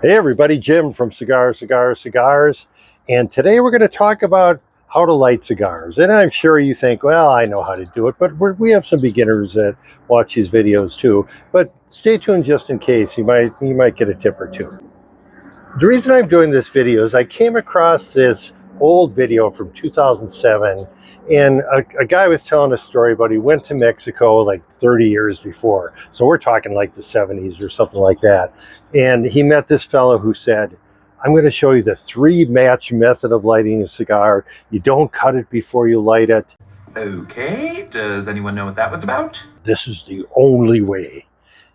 Hey everybody, Jim from Cigars. And today we're going to talk about how to light cigars. And I'm sure you think, well, I know how to do it, but we have some beginners that watch these videos too. But stay tuned just in case, you might get a tip or two. The reason I'm doing this video is I came across this old video from 2007, and a guy was telling a story about he went to Mexico like 30 years before. So we're talking like the 70s or something like that. And he met this fellow who said, I'm going to show you the 3-match method of lighting a cigar. You don't cut it before you light it. Okay, does anyone know what that was about? This is the only way.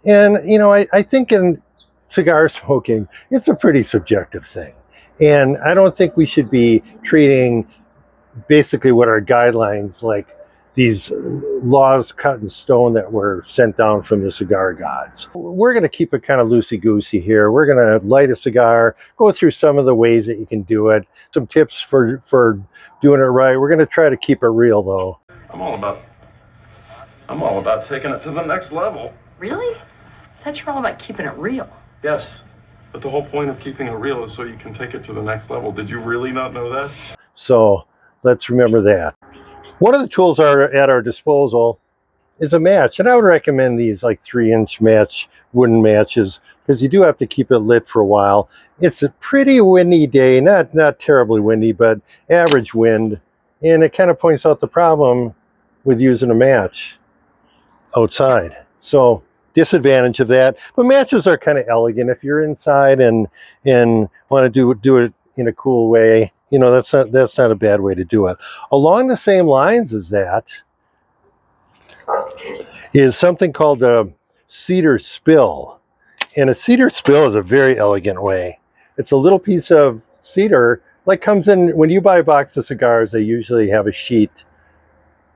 And, you know, I think in cigar smoking, it's a pretty subjective thing. And I don't think we should be treating basically what our guidelines, like these laws cut in stone that were sent down from the Cigar Gods. We're going to keep it kind of loosey-goosey here. We're going to light a cigar, go through some of the ways that you can do it, some tips for doing it right. We're going to try to keep it real, though. I'm all about taking it to the next level. Really? I thought you were all about keeping it real. Yes, but the whole point of keeping it real is so you can take it to the next level. Did you really not know that? So let's remember that. One of the tools at our disposal is a match, and I would recommend these like 3-inch wooden matches, because you do have to keep it lit for a while. It's a pretty windy day, not terribly windy, but average wind, and it kind of points out the problem with using a match outside. So disadvantage of that, but matches are kind of elegant if you're inside and want to do it in a cool way. You know, that's not a bad way to do it. Along the same lines as that is something called a cedar spill. And a cedar spill is a very elegant way. It's a little piece of cedar, like comes in, when you buy a box of cigars, they usually have a sheet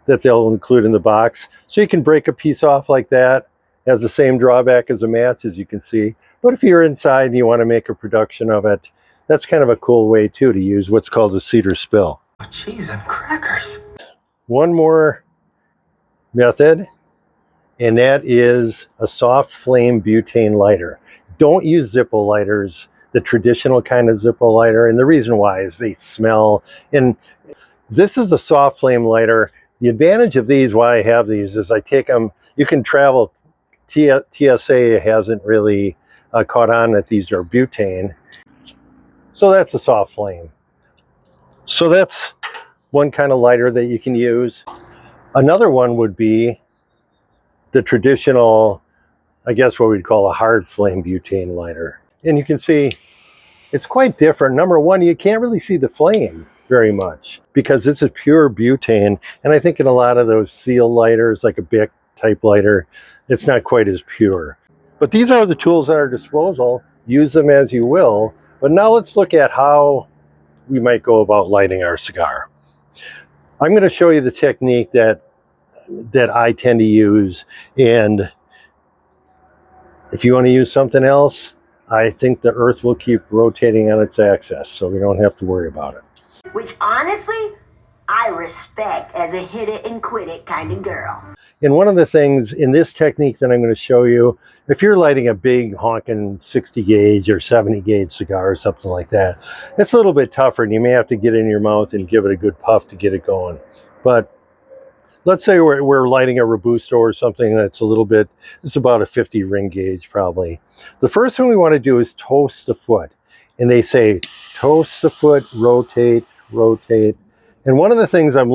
that they'll include in the box. So you can break a piece off like that. It has the same drawback as a match, as you can see. But if you're inside and you want to make a production of it, that's kind of a cool way too, to use what's called a cedar spill. Oh, cheese and crackers. One more method, and that is a soft flame butane lighter. Don't use Zippo lighters, the traditional kind of Zippo lighter, and the reason why is they smell. And this is a soft flame lighter. The advantage of these, why I have these, is I take them, you can travel, TSA hasn't really caught on that these are butane. So that's a soft flame. So that's one kind of lighter that you can use. Another one would be the traditional, I guess what we'd call a hard flame butane lighter. And you can see it's quite different. Number one, you can't really see the flame very much because this is pure butane. And I think in a lot of those seal lighters, like a Bic type lighter, it's not quite as pure. But these are the tools at our disposal. Use them as you will. But now let's look at how we might go about lighting our cigar. I'm going to show you the technique that I tend to use, and if you want to use something else, I think the earth will keep rotating on its axis, so we don't have to worry about it. Which honestly, I respect as a hit it and quit it kind of girl. And one of the things in this technique that I'm going to show you, if you're lighting a big honking 60 gauge or 70 gauge cigar or something like that, it's a little bit tougher, and you may have to get it in your mouth and give it a good puff to get it going. But let's say we're lighting a Robusto or something that's a little bit, it's about a 50 ring gauge probably. The first thing we want to do is toast the foot. And they say, toast the foot, rotate, rotate. And one of the things I'm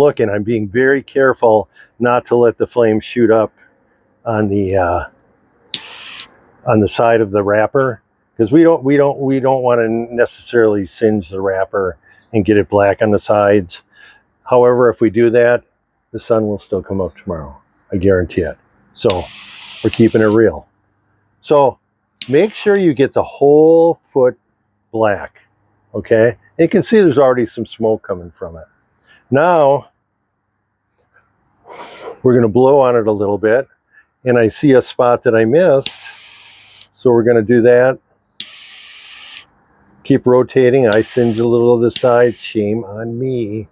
being very careful not to let the flame shoot up on the side of the wrapper, because we don't want to necessarily singe the wrapper and get it black on the sides. However, if we do that, the sun will still come up tomorrow. I guarantee it. So we're keeping it real. So make sure you get the whole foot black, okay? And you can see there's already some smoke coming from it. Now, we're going to blow on it a little bit, and I see a spot that I missed, so we're going to do that. Keep rotating. I singed a little of the side. Shame on me.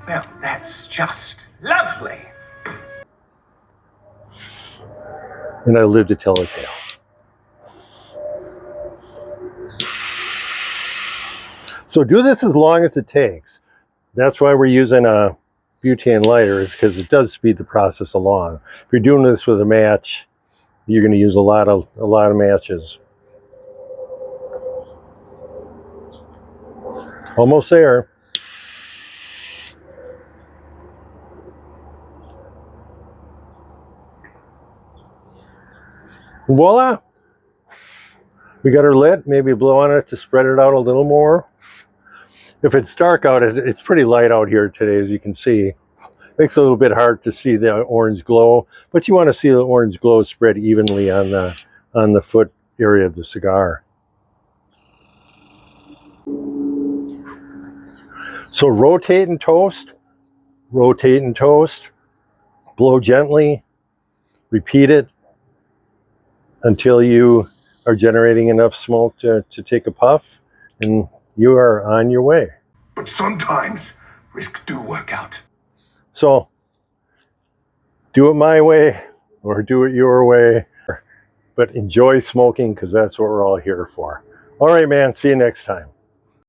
Well, that's just lovely. And I lived to tell a tale. So do this as long as it takes. That's why we're using a butane lighter, is because it does speed the process along. If you're doing this with a match, you're going to use a lot of matches. Almost there. Voila! We got her lit. Maybe blow on it to spread it out a little more. If it's dark out, it's pretty light out here today, as you can see. Makes it a little bit hard to see the orange glow, but you want to see the orange glow spread evenly on the foot area of the cigar. So rotate and toast, blow gently, repeat it until you are generating enough smoke to take a puff, and you are on your way. But sometimes risks do work out. So do it my way or do it your way, but enjoy smoking, because that's what we're all here for. All right, man, see you next time.